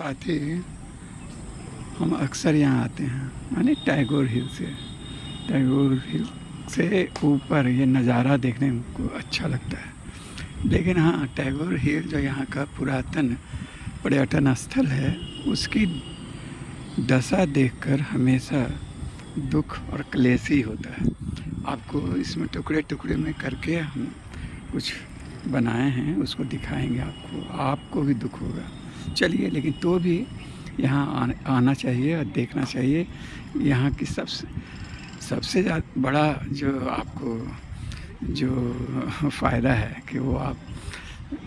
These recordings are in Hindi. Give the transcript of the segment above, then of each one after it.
साथी हम अक्सर यहाँ आते हैं, माने टैगोर हिल से। टैगोर हिल से ऊपर ये नज़ारा देखने को अच्छा लगता है। लेकिन हाँ, टैगोर हिल जो यहाँ का पुरातन पर्यटन स्थल है, उसकी दशा देखकर हमेशा दुख और क्लेश ही होता है। आपको इसमें टुकड़े टुकड़े में करके हम कुछ बनाए हैं, उसको दिखाएंगे आपको भी दुख होगा। चलिए, लेकिन तो भी यहाँ आना चाहिए और देखना चाहिए। यहाँ की सबसे बड़ा जो आपको जो फ़ायदा है कि वो आप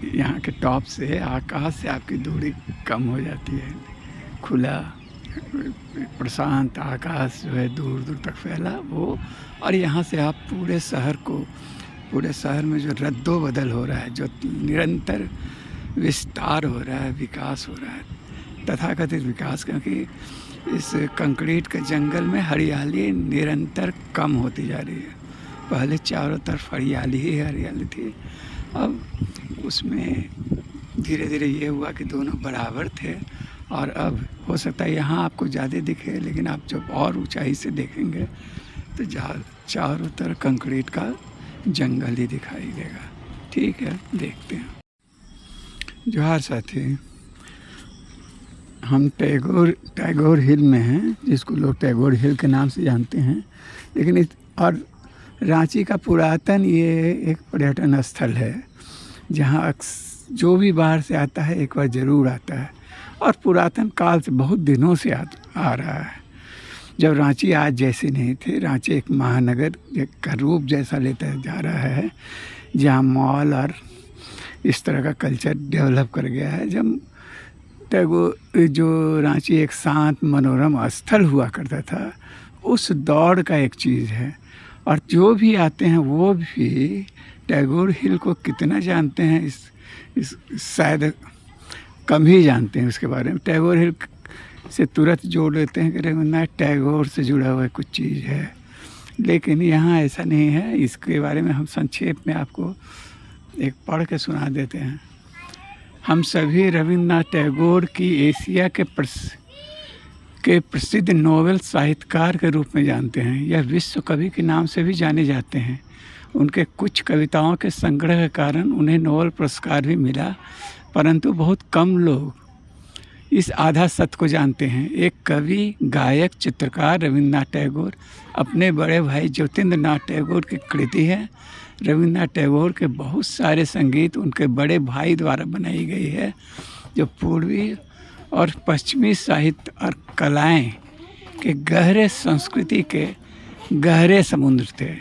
यहाँ के टॉप से, आकाश से आपकी दूरी कम हो जाती है। खुला प्रशांत आकाश जो है दूर दूर तक फैला वो, और यहाँ से आप पूरे शहर में जो रद्दोबदल हो रहा है, जो निरंतर विस्तार हो रहा है, विकास हो रहा है, तथाकथित विकास, क्योंकि इस कंक्रीट के जंगल में हरियाली निरंतर कम होती जा रही है। पहले चारों तरफ हरियाली ही हरियाली थी, अब उसमें धीरे धीरे ये हुआ कि दोनों बराबर थे। और अब हो सकता है यहाँ आपको ज़्यादा दिखे, लेकिन आप जब और ऊंचाई से देखेंगे तो चारों तरफ कंक्रीट का जंगल ही दिखाई देगा। ठीक है, देखते हैं। जोहार साथी, हम टैगोर हिल में हैं, जिसको लोग टैगोर हिल के नाम से जानते हैं। लेकिन और रांची का पुरातन ये एक पर्यटन स्थल है, जहाँ जो भी बाहर से आता है एक बार ज़रूर आता है, और पुरातन काल से बहुत दिनों से आ रहा है। जब रांची आज जैसे नहीं थे, रांची एक महानगर का रूप जैसा लेता जा रहा है, जहाँ मॉल और इस तरह का कल्चर डेवलप कर गया है। जब टैगोर जो रांची एक शांत मनोरम स्थल हुआ करता था, उस दौड़ का एक चीज़ है। और जो भी आते हैं वो भी टैगोर हिल को कितना जानते हैं, इस शायद कम ही जानते हैं उसके बारे में। टैगोर हिल से तुरंत जोड़ लेते हैं कि रविन्द्रनाथ टैगोर से जुड़ा हुआ कुछ चीज़ है, लेकिन यहाँ ऐसा नहीं है। इसके बारे में हम संक्षेप में आपको एक पढ़ के सुना देते हैं। हम सभी रविन्द्रनाथ टैगोर की एशिया के प्रसिद्ध नोबेल साहित्यकार के रूप में जानते हैं। यह विश्व कवि के नाम से भी जाने जाते हैं। उनके कुछ कविताओं के संग्रह के कारण उन्हें नोबेल पुरस्कार भी मिला, परंतु बहुत कम लोग इस आधा सत्य को जानते हैं। एक कवि, गायक, चित्रकार रविन्द्रनाथ टैगोर अपने बड़े भाई ज्योतिन्द्रनाथ टैगोर की कृति है। रविन्द्रनाथ टैगोर के बहुत सारे संगीत उनके बड़े भाई द्वारा बनाई गई है, जो पूर्वी और पश्चिमी साहित्य और कलाएं के गहरे संस्कृति के गहरे समुद्र थे,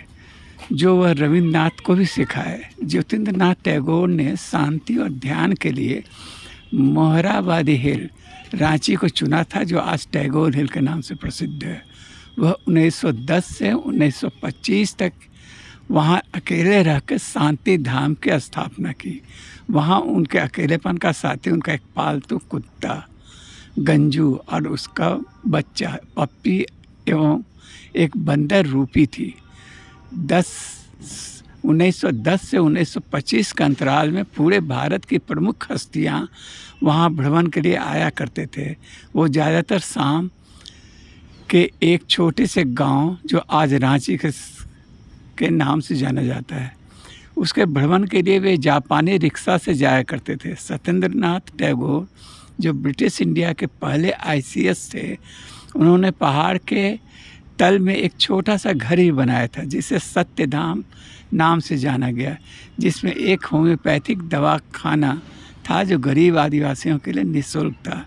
जो वह रविन्द्रनाथ को भी सिखाए। ज्योतिन्द्रनाथ टैगोर ने शांति और ध्यान के लिए मोहराबादी हिल रांची को चुना था, जो आज टैगोर हिल के नाम से प्रसिद्ध है। वह 1910 से 1925 तक वहाँ अकेले रहकर शांति धाम की स्थापना की। वहाँ उनके अकेलेपन का साथी उनका एक पालतू कुत्ता गंजू और उसका बच्चा पप्पी एवं एक बंदर रूपी थी। 1910 से 1925 के अंतराल में पूरे भारत की प्रमुख हस्तियां वहां भ्रमण के लिए आया करते थे। वो ज़्यादातर शाम के एक छोटे से गांव, जो आज रांची के नाम से जाना जाता है, उसके भ्रमण के लिए वे जापानी रिक्शा से जाया करते थे। सत्येंद्रनाथ टैगोर, जो ब्रिटिश इंडिया के पहले ICS थे, उन्होंने पहाड़ के तल में एक छोटा सा घर ही बनाया था, जिसे सत्यधाम नाम से जाना गया, जिसमें एक होम्योपैथिक दवाखाना था, जो गरीब आदिवासियों के लिए निःशुल्क था।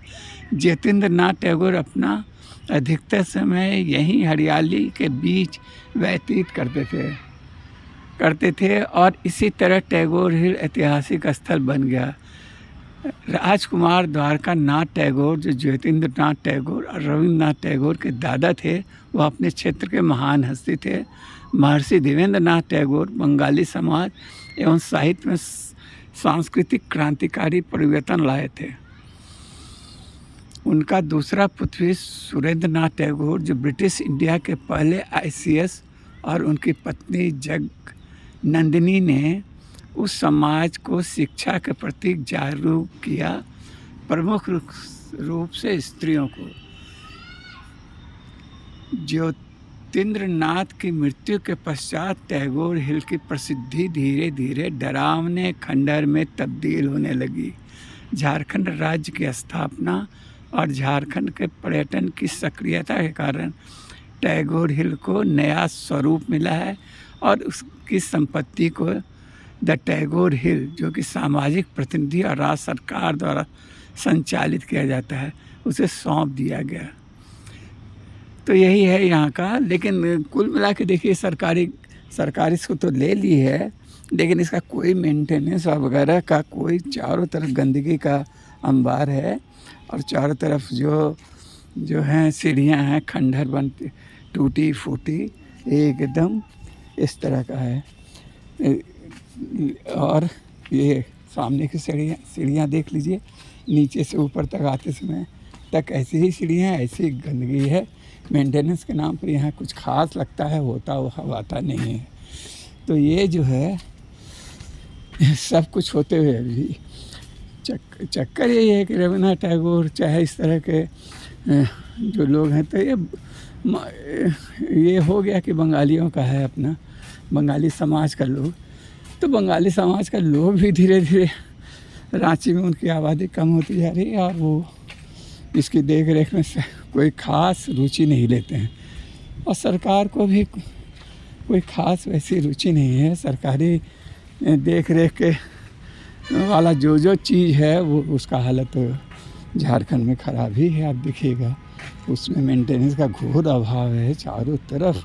ज्योतिन्द्रनाथ टैगोर अपना अधिकतर समय यहीं हरियाली के बीच व्यतीत करते थे और इसी तरह टैगोर हिल ऐतिहासिक स्थल बन गया। राजकुमार द्वारका नाथ टैगोर, जो ज्योतिन्द्रनाथ टैगोर और रविन्द्रनाथ टैगोर के दादा थे, वह अपने क्षेत्र के महान हस्ती थे। महर्षि देवेंद्रनाथ टैगोर बंगाली समाज एवं साहित्य में सांस्कृतिक क्रांतिकारी परिवर्तन लाए थे। उनका दूसरा पुत्र सुरेंद्रनाथ टैगोर, जो ब्रिटिश इंडिया के पहले ICS, और उनकी पत्नी जगनंदिनी ने उस समाज को शिक्षा के प्रति जागरूक किया। प्रमुख रूप रूप से स्त्रियों को। ज्योतिन्द्रनाथ की मृत्यु के पश्चात टैगोर हिल की प्रसिद्धि धीरे धीरे डरावने खंडहर में तब्दील होने लगी। झारखंड राज्य की स्थापना और झारखंड के पर्यटन की सक्रियता के कारण टैगोर हिल को नया स्वरूप मिला है और उसकी संपत्ति को द टैगोर हिल, जो कि सामाजिक प्रतिनिधि और राज्य सरकार द्वारा संचालित किया जाता है, उसे सौंप दिया गया। तो यही है यहाँ का। लेकिन कुल मिला के देखिए, सरकार इसको तो ले ली है, लेकिन इसका कोई मेंटेनेंस वगैरह का कोई, चारों तरफ गंदगी का अंबार है और चारों तरफ जो हैं सीढ़ियाँ हैं, खंडहर बनती टूटी फूटी एकदम इस तरह का है। और ये सामने की सीढ़ियाँ देख लीजिए, नीचे से ऊपर तक आते समय तक ऐसी ही सीढ़ियाँ, ऐसी गंदगी है। मेंटेनेंस के नाम पर यहाँ कुछ खास लगता है, होता नहीं है। तो ये जो है सब कुछ होते हुए भी चक्कर यही है कि रवींद्रनाथ टैगोर चाहे इस तरह के जो लोग हैं, तो ये हो गया कि बंगालियों का है अपना, बंगाली समाज का लोग। तो बंगाली समाज का लोग भी धीरे धीरे रांची में उनकी आबादी कम होती जा रही है और वो इसकी देख रेख में कोई ख़ास रुचि नहीं लेते हैं और सरकार को भी कोई ख़ास वैसी रुचि नहीं है। सरकारी देख रेख के वाला जो चीज़ है वो उसका हालत झारखंड में ख़राब ही है। आप देखिएगा, उसमें मेंटेनेंस का घोर अभाव है, चारों तरफ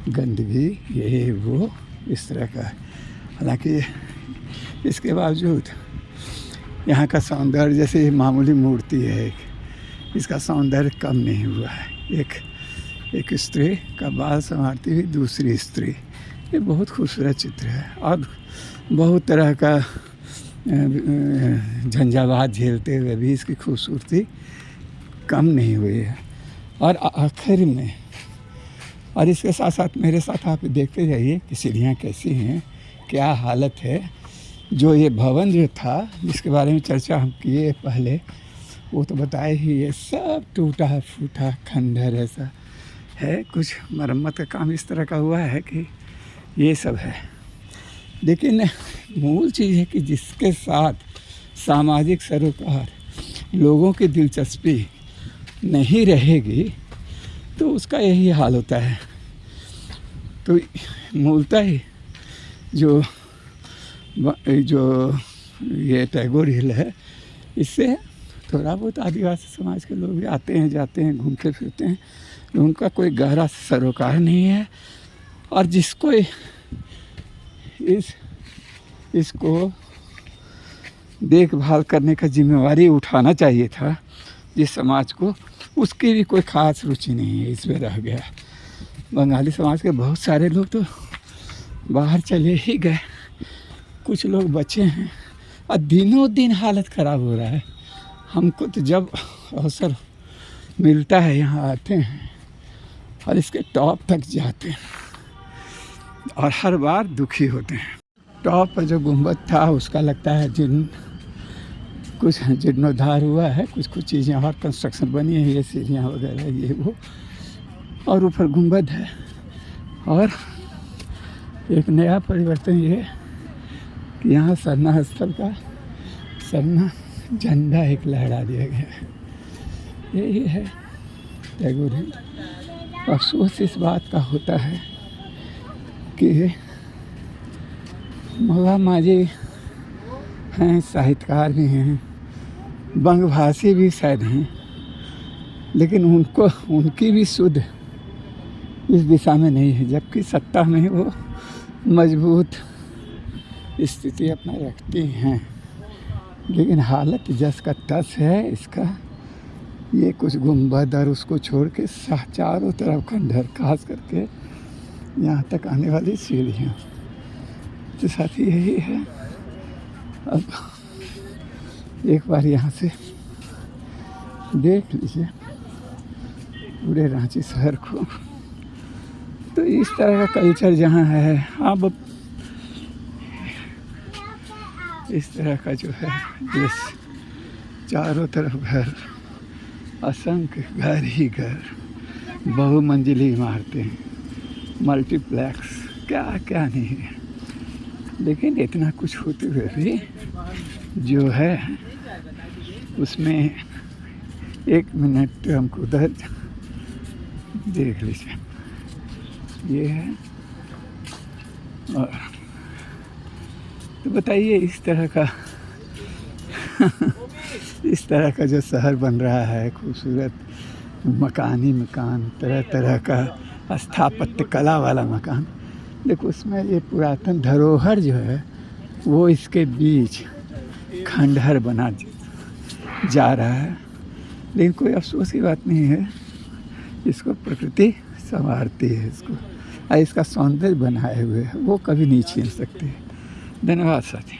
गंदगी, ये वो इस तरह का है। हालांकि इसके बावजूद यहाँ का सौंदर्य, जैसे मामूली मूर्ति है, इसका सौंदर्य कम नहीं हुआ है। एक स्त्री का बाल संवारती हुई दूसरी स्त्री, ये बहुत खूबसूरत चित्र है और बहुत तरह का झंझावात झेलते हुए भी इसकी खूबसूरती कम नहीं हुई है। और आखिर में, और इसके साथ साथ मेरे साथ आप देखते जाइए कि सीढ़ियाँ कैसी हैं, क्या हालत है। जो ये भवन जो था, जिसके बारे में चर्चा हम किए पहले, वो तो बताए ही, ये सब टूटा फूटा खंडहर ऐसा है। कुछ मरम्मत का काम इस तरह का हुआ है कि ये सब है। लेकिन मूल चीज़ है कि जिसके साथ सामाजिक सरोकार, लोगों की दिलचस्पी नहीं रहेगी तो उसका यही हाल होता है। तो मूलतः ही जो ये टैगोर हिल है, इससे थोड़ा बहुत आदिवासी समाज के लोग भी आते हैं, जाते हैं, घूमते फिरते हैं। उनका कोई गहरा सरोकार नहीं है और जिसको इसको देखभाल करने का जिम्मेवारी उठाना चाहिए था जिस समाज को, उसकी भी कोई ख़ास रुचि नहीं है, इसमें रह गया। बंगाली समाज के बहुत सारे लोग तो बाहर चले ही गए, कुछ लोग बचे हैं और दिनों दिन हालत ख़राब हो रहा है। हमको तो जब अवसर मिलता है यहाँ आते हैं और इसके टॉप तक जाते हैं और हर बार दुखी होते हैं। टॉप पर जो गुंबद था उसका लगता है कुछ जीर्णोद्धार हुआ है, कुछ चीज़ें और कंस्ट्रक्शन बनी है, ये सीढ़ियाँ वगैरह ये वो, और ऊपर गुंबद है। और एक नया परिवर्तन ये कि यहाँ सरना स्थल का सरना झंडा एक लहरा दिया गया है। यही है टैगोर हिल। अफसोस इस बात का होता है कि मवा माझी हैं, साहित्यकार भी हैं, बंगभाषी भी शायद हैं, लेकिन उनकी भी सुध इस दिशा में नहीं है, जबकि सत्ता में वो मजबूत स्थिति अपना रखती हैं। लेकिन हालत जस का तस है इसका। ये कुछ गुंबद और उसको छोड़ के चारों तरफ खंडहर, खास करके यहाँ तक आने वाली सीढ़ियाँ। तो साथी यही है। अब एक बार यहाँ से देख लीजिए पूरे रांची शहर को। तो इस तरह का कल्चर जहाँ है, अब इस तरह का जो है, जिस चारों तरफ घर असंख्य घर ही घर, बहुमंजिली इमारतें, मल्टीप्लेक्स, क्या क्या नहीं है। लेकिन इतना कुछ होते हुए भी जो है उसमें 1 मिनट हमको उधर देख लीजिए, ये है। और तो बताइए इस तरह का इस तरह का जो शहर बन रहा है, खूबसूरत मकान ही मकान, तरह तरह का स्थापत्य कला वाला मकान, देखो उसमें ये पुरातन धरोहर जो है वो इसके बीच खंडहर बना जा रहा है। लेकिन कोई अफसोस की बात नहीं है, इसको प्रकृति संवारती है, इसको और इसका सौंदर्य बनाए हुए है, वो कभी नहीं छीन सकती। धन्यवाद साथी।